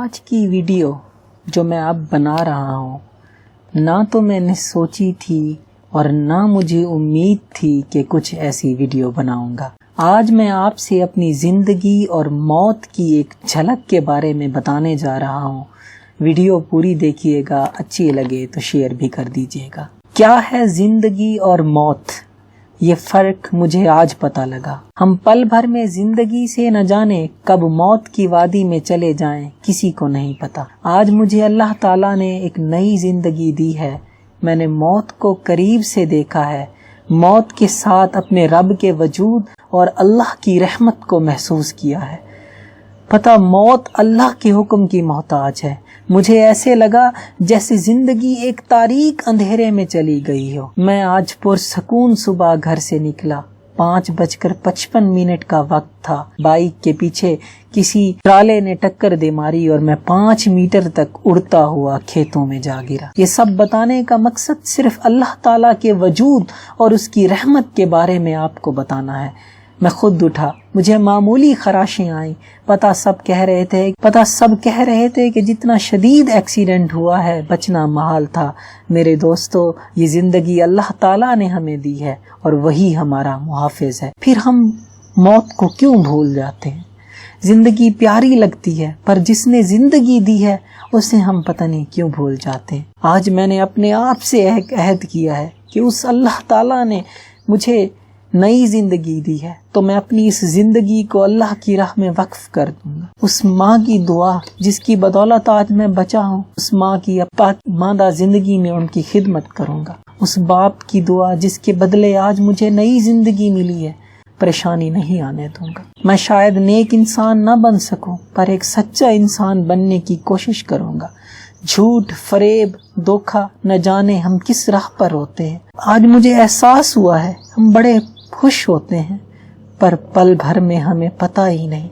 آج کی ویڈیو جو میں اب بنا رہا ہوں نہ تو میں نے سوچی تھی اور نہ مجھے امید تھی کہ کچھ ایسی ویڈیو بناؤں گا۔ آج میں آپ سے اپنی زندگی اور موت کی ایک جھلک کے بارے میں بتانے جا رہا ہوں۔ ویڈیو پوری دیکھیے گا، اچھی لگے تو شیئر بھی کر دیجیے گا۔ کیا ہے زندگی اور موت؟ یہ فرق مجھے آج پتہ لگا۔ ہم پل بھر میں زندگی سے نہ جانے کب موت کی وادی میں چلے جائیں، کسی کو نہیں پتا۔ آج مجھے اللہ تعالیٰ نے ایک نئی زندگی دی ہے۔ میں نے موت کو قریب سے دیکھا ہے، موت کے ساتھ اپنے رب کے وجود اور اللہ کی رحمت کو محسوس کیا ہے۔ پتہ موت اللہ کے حکم کی محتاج ہے۔ مجھے ایسے لگا جیسے زندگی ایک تاریک اندھیرے میں چلی گئی ہو۔ میں آج پرسکون صبح گھر سے نکلا۔ 5:55 کا وقت تھا۔ بائک کے پیچھے کسی ٹرالے نے ٹکر دے ماری اور میں 5 میٹر تک اڑتا ہوا کھیتوں میں جا گرا۔ یہ سب بتانے کا مقصد صرف اللہ تعالیٰ کے وجود اور اس کی رحمت کے بارے میں آپ کو بتانا ہے۔ میں خود اٹھا، مجھے معمولی خراشیں آئیں۔ سب کہہ رہے تھے کہ جتنا شدید ایکسیڈنٹ ہوا ہے بچنا محال تھا۔ میرے دوستو، یہ زندگی اللہ تعالیٰ نے ہمیں دی ہے اور وہی ہمارا محافظ ہے۔ پھر ہم موت کو کیوں بھول جاتے ہیں؟ زندگی پیاری لگتی ہے، پر جس نے زندگی دی ہے اسے ہم پتہ نہیں کیوں بھول جاتے ہیں۔ آج میں نے اپنے آپ سے ایک عہد کیا ہے کہ اس اللہ تعالیٰ نے مجھے نئی زندگی دی ہے تو میں اپنی اس زندگی کو اللہ کی راہ میں وقف کر دوں گا۔ اس ماں کی دعا جس کی بدولت آج میں بچا ہوں، اس ماں کی ماندہ زندگی میں ان کی خدمت کروں گا۔ اس باپ کی دعا جس کے بدلے آج مجھے نئی زندگی ملی ہے، پریشانی نہیں آنے دوں گا۔ میں شاید نیک انسان نہ بن سکوں، پر ایک سچا انسان بننے کی کوشش کروں گا۔ جھوٹ، فریب، دھوکہ، نہ جانے ہم کس راہ پر ہوتے ہیں۔ آج مجھے احساس ہوا ہے ہم بڑے خوش ہوتے ہیں، پر پل بھر میں ہمیں پتہ ہی نہیں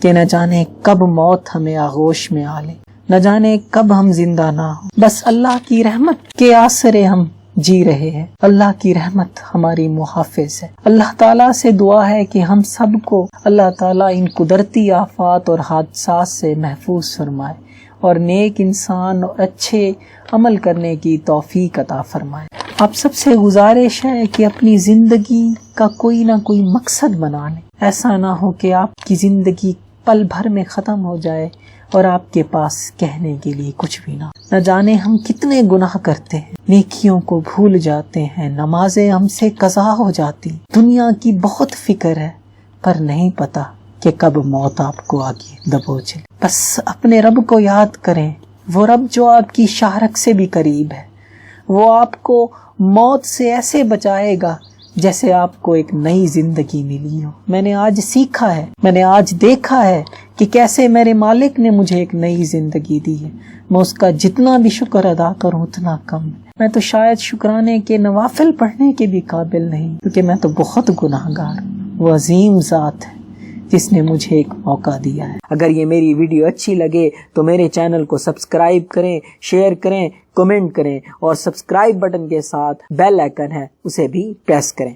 کہ نہ جانے کب موت ہمیں آغوش میں آ لے، نہ جانے کب ہم زندہ نہ ہوں۔ بس اللہ کی رحمت کے آسرے ہم جی رہے ہیں۔ اللہ کی رحمت ہماری محافظ ہے۔ اللہ تعالیٰ سے دعا ہے کہ ہم سب کو اللہ تعالیٰ ان قدرتی آفات اور حادثات سے محفوظ فرمائے اور نیک انسان اور اچھے عمل کرنے کی توفیق عطا فرمائے۔ آپ سب سے گزارش ہے کہ اپنی زندگی کا کوئی نہ کوئی مقصد بنا لیں۔ ایسا نہ ہو کہ آپ کی زندگی پل بھر میں ختم ہو جائے اور آپ کے پاس کہنے کے لیے کچھ بھی نہ۔ نہ جانے ہم کتنے گناہ کرتے ہیں، نیکیوں کو بھول جاتے ہیں، نمازیں ہم سے قضا ہو جاتی، دنیا کی بہت فکر ہے، پر نہیں پتا کہ کب موت آپ کو آگے دبوچے۔ بس اپنے رب کو یاد کریں، وہ رب جو آپ کی شہرک سے بھی قریب ہے۔ وہ آپ کو موت سے ایسے بچائے گا جیسے آپ کو ایک نئی زندگی ملی ہو۔ میں نے آج سیکھا ہے، میں نے آج دیکھا ہے کہ کیسے میرے مالک نے مجھے ایک نئی زندگی دی ہے۔ میں اس کا جتنا بھی شکر ادا کروں اتنا کم ہے۔ میں تو شاید شکرانے کے نوافل پڑھنے کے بھی قابل نہیں، کیونکہ میں تو بہت گناہگار ہوں۔ وہ عظیم ذات ہے جس نے مجھے ایک موقع دیا ہے۔ اگر یہ میری ویڈیو اچھی لگے تو میرے چینل کو سبسکرائب کریں، شیئر کریں، کمنٹ کریں اور سبسکرائب بٹن کے ساتھ بیل آئیکن ہے اسے بھی پریس کریں۔